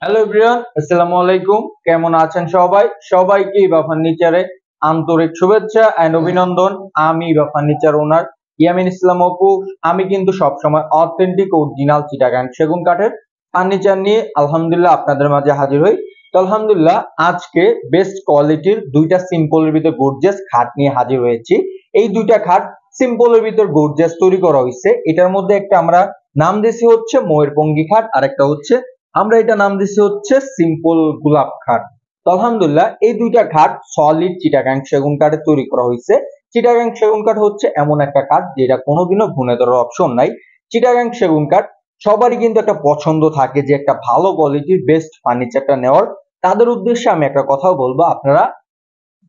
Hello everyone, আসসালামু আলাইকুম। কেমন আছেন সবাই? সবাইকে ইভা ফার্নিচারে আন্তরিক শুভেচ্ছা এন্ড অভিনন্দন। আমি ইভা ফার্নিচার ওনার ইয়ামিন ইসলাম অপু। আমি কিন্তু সবসময় অথেন্টিক অরিজিনাল চিটাগাং সেগুন কাঠের ফার্নিচার নিয়ে আলহামদুলিল্লাহ আপনাদের মাঝে হাজির হই। তো আলহামদুলিল্লাহ আজকে বেস্ট কোয়ালিটির দুইটা সিম্পলের ভিতর গর্জিয়াস খাট নিয়ে হাজির হয়েছি। এই দুইটা খাট সিম্পলের ভিতর গর্জিয়াস তৈরি করা হয়েছে। এটার মধ্যে একটা আমরা নাম দিয়েছি হচ্ছে ময়ূরপঙ্গী খাট, আর একটা হচ্ছে আমরা এটা নাম দিচ্ছি হচ্ছে সিম্পল গোলাপ খাট। তো আলহামদুলিল্লাহ এই দুইটা খাট সলিড চিটাগাং সেগুন কাঠে তৈরি করা হয়েছে। চিটাগাং সেগুন কাঠ হচ্ছে এমন একটা কাঠ যেটা কোনোদিনও ভুনে ধরার অপশন নাই। চিটাগাং সেগুন কাঠ সবারই কিন্তু একটা পছন্দ থাকে যে একটা ভালো কোয়ালিটির বেস্ট ফার্নিচারটা নেওয়ার। তাদের উদ্দেশ্যে আমি একটা কথাও বলবো, আপনারা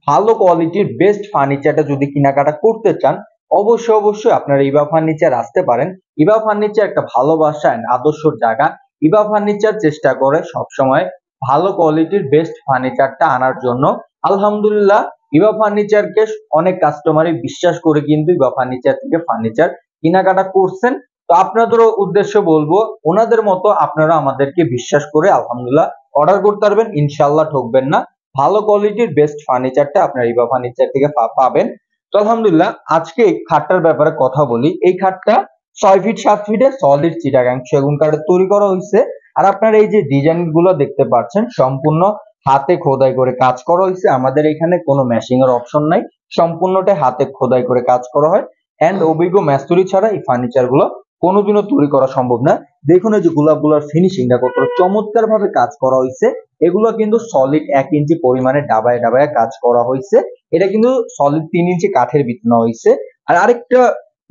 ভালো কোয়ালিটির বেস্ট ফার্নিচারটা যদি কেনাকাটা করতে চান অবশ্যই অবশ্যই আপনারা ইভা ফার্নিচার আসতে পারেন। ইভা ফার্নিচার একটা ভালোবাসা এন্ড আদর্শর জায়গা। ইভা ফার্নিচার চেষ্টা করে সবসময় ভালো কোয়ালিটির বেস্ট ফার্নিচারটা আনার জন্য। আলহামদুলিল্লাহ ইভা ফার্নিচারকে অনেক কাস্টমারই বিশ্বাস করে কিন্তু ইভা ফার্নিচার থেকে ফার্নিচার কেনাকাটা করছেন। তো আপনাদেরও উদ্দেশ্য বলবো ওনাদের মতো আপনারা আমাদেরকে বিশ্বাস করে আলহামদুলিল্লাহ অর্ডার করতে পারবেন, ইনশাআল্লাহ ঠকবেন না। ভালো কোয়ালিটির বেস্ট ফার্নিচারটা আপনার ইভা ফার্নিচার থেকে পাবেন। তো আলহামদুলিল্লাহ আজকে এই খাটটার ব্যাপারে কথা বলি। এই খাটটা 6 ফিট 7 ফিটে সলিড চিটাগাং সেগুন কাঠের তৈরি করা হয়েছে। আর আপনারা এই যে ডিজাইন গুলো দেখতে পাচ্ছেন সম্পূর্ণ হাতে খোদাই করে কাজ করা হয়েছে। আমাদের এখানে কোনো মেশিং এর অপশন নাই, সম্পূর্ণটাই হাতে খোদাই করে কাজ করা হয়। এন্ড অভিজ্ঞ মিস্ত্রি ছাড়া এই ফার্নিচার গুলো কোনোদিনও তৈরি করা সম্ভব না। দেখুন এই যে গোলাপগুলোর ফিনিশিংটা কত চমৎকার ভাবে কাজ করা হয়েছে। এগুলো কিন্তু সলিড 1 ইঞ্চি পরিমাণে ডাবায় ডাবায় কাজ করা হয়েছে। এটা কিন্তু সলিড 3 ইঞ্চি কাঠের বিছানো হয়েছে। আর আরেকটা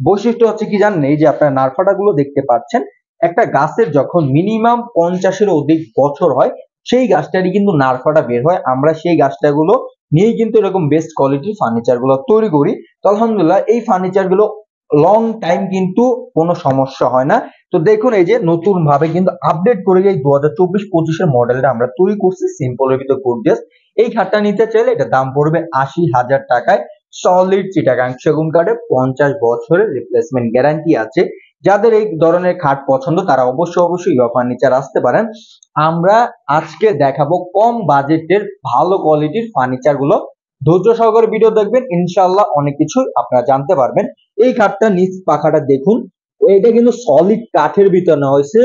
বৈশিষ্ট্য হচ্ছে কি জানেন, এই যে আপনার নারফাটা গুলো দেখতে পাচ্ছেন, একটা গাছের যখন মিনিমাম 50-এর অধিক বছর হয় সেই গাছটারই কিন্তু নারফাটা বের হয়। আমরা সেই গাছটা গুলো নিয়েই কিন্তু এরকম বেস্ট কোয়ালিটির ফার্নিচার গুলো তৈরি করি। তো আলহামদুলিল্লাহ এই ফার্নিচার গুলো লং টাইম কিন্তু কোনো সমস্যা হয় না। তো দেখুন এই যে নতুন ভাবে কিন্তু আপডেট করে এই 2024-25 এর মডেলটা আমরা তৈরি করছি সিম্পলের ভিতর গর্জিয়াস। এই খাটটা নিতে চাইলে এটা দাম পড়বে 80,000 টাকায়। সলিড চিটাগাং সেগুন কাঠে 50 বছরের রিপ্লেসমেন্ট গ্যারান্টি আছে। যাদের এই ধরনের খাট পছন্দ তারা অবশ্যই অবশ্যই ইভা ফার্নিচার আসতে পারেন। আমরা আজকে দেখাবো কম বাজেটের ভালো কোয়ালিটির ফার্নিচার গুলো। ধৈর্য সহকারে ভিডিও দেখবেন, ইনশাআল্লাহ অনেক কিছু আপনারা জানতে পারবেন। এই খাটটা নিচ পাখাটা দেখুন, এটা কিন্তু সলিড কাঠের ভিতর নেওয়া হয়েছে।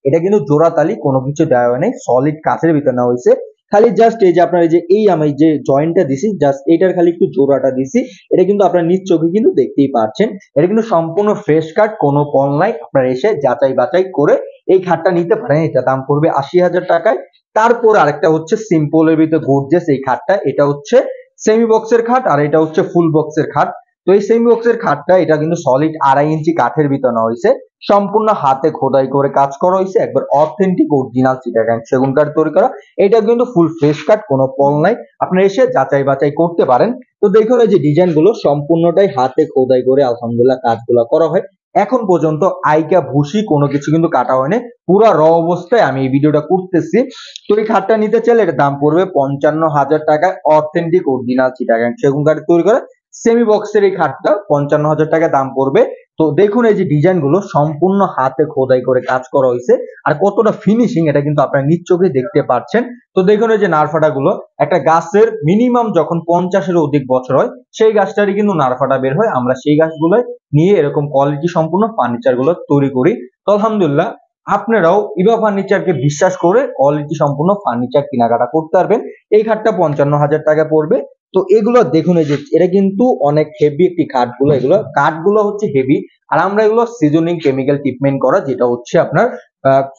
এটা কিন্তু জোড়াতালি কোনো কিছু দেওয়া হয় নাই, সলিড কাঠের ভিতর নেওয়া হয়েছে। খালি জাস্ট এই যে আপনার এই যে আমি যে জয়েন্টটা দিছি জাস্ট এটার খালি একটু জোড়াটা দিছি। এটা কিন্তু আপনার নিজ চোখে কিন্তু দেখতেই পাচ্ছেন। এটা কিন্তু সম্পূর্ণ ফ্রেশ কাঠ, কোনো পল নাই। আপনারা এসে যাচাই বাছাই করে এই খাটটা নিতে পারেন। এটা দাম পড়বে 80,000 টাকায়। তারপর আরেকটা হচ্ছে সিম্পলের ভিতরে গর্জিয়াস এই খাটটা। এটা হচ্ছে সেমি বক্সের খাট আর এটা হচ্ছে ফুল বক্সের খাট। তো এই সেমি বক্সের খাটটা এটা কিন্তু সলিড 2.5 ইঞ্চি কাঠের ভিতর নেওয়া হয়েছে। সম্পূর্ণ হাতে খোদাই করে কাজ করা হয়েছে, একবার অথেন্টিক অরিজিনাল চিটাগাং সেগুন কাঠ তৈরি করা। এটা কিন্তু ফুল ফ্রেশ কাঠ, কোনো পল নাই। আপনি এসে যাচাই বাছাই করতে পারেন। তো দেখুন এই যে ডিজাইন গুলো সম্পূর্ণটাই হাতে খোদাই করে আলহামদুলিল্লাহ কাজগুলো করা হয়। এখন পর্যন্ত আইকা ভুসি কোনো কিছু কিন্তু কাটা হয়নি, পুরো র অবস্থায় আমি এই ভিডিওটা করতেছি। তো এই খাটটা নিতে চাইলে এর দাম পড়বে 55,000 টাকায়। অথেন্টিক অরিজিনাল চিটাগাং সেগুন কাঠের তৈরি করা সেমি বক্সের এই খাটটা 55,000 টাকা দাম পড়বে। তো দেখুন এই যে ডিজাইন গুলো সম্পূর্ণ হাতে খোদাই করে কাজ করা হয়েছে। আর কতটা ফিনিশিং এটা কিন্তু আপনারা নিজ চোখে দেখতে পাচ্ছেন। তো দেখুন এই যে নারফাটা গুলো, একটা গাছের মিনিমাম যখন 50-এর অধিক বছর হয় সেই গাছটারই কিন্তু নারফাটা বের হয়। আমরা সেই গাছগুলো নিয়ে এরকম কোয়ালিটি সম্পূর্ণ ফার্নিচার গুলো তৈরি করি। তো আলহামদুলিল্লাহ আপনারাও ইভা ফার্নিচারকে বিশ্বাস করে কোয়ালিটি সম্পূর্ণ ফার্নিচার কেনাকাটা করতে পারবেন। এই খাটটা 55,000 টাকা পড়বে। তো এগুলো দেখুন এই যে এটা কিন্তু অনেক হেভি একটি কাঠগুলো, এগুলো কাঠগুলো হচ্ছে হেভি। আর আমরা এগুলো সিজনিং কেমিক্যাল ট্রিটমেন্ট করা, যেটা হচ্ছে আপনার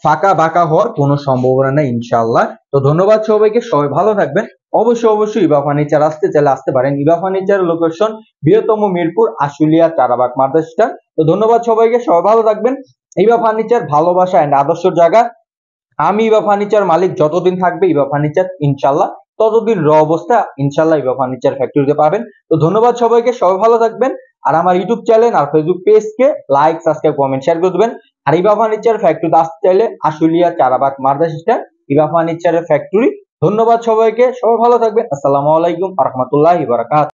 ফাঁকা বাঁকা হওয়ার কোনো সম্ভাবনা নেই ইনশাআল্লাহ। তো ধন্যবাদ সবাইকে, সবাই ভালো থাকবেন। অবশ্যই অবশ্যই ইভা ফার্নিচার আসতে চাইলে আসতে পারেন। ইভা ফার্নিচার লোকেশন বৃহত্তম মিরপুর আশুলিয়া চারাবাগ মাদ্রাসা। তো ধন্যবাদ সবাইকে, সবাই ভালো থাকবেন। ইভা ফার্নিচার ভালোবাসা এন্ড আদর্শের জায়গা। আমি ইভা ফার্নিচার মালিক যতদিন থাকবে ইভা ফার্নিচার ইনশাআল্লাহ ততদিন র অবস্থা ইনশাআল্লাহ ইভা ফার্নিচার ফ্যাক্টরিতে পাবেন। তো ধন্যবাদ সবাইকে, সবাই ভালো থাকবেন। আর আমার ইউটিউব চ্যানেল আর ফেসবুক পেজকে লাইক সাবস্ক্রাইব কমেন্ট শেয়ার করে দেবেন। আর ইভা ফার্নিচার ফ্যাক্টরিতে আসতে চাইলে আশুলিয়া চারাবাগ মাদ্রাসা ইভা ফার্নিচারের ফ্যাক্টরি। ধন্যবাদ সবাইকে, সবাই ভালো থাকবেন। আসসালামু আলাইকুম ওয়া রাহমাতুল্লাহি ওয়া বারাকাতুহু।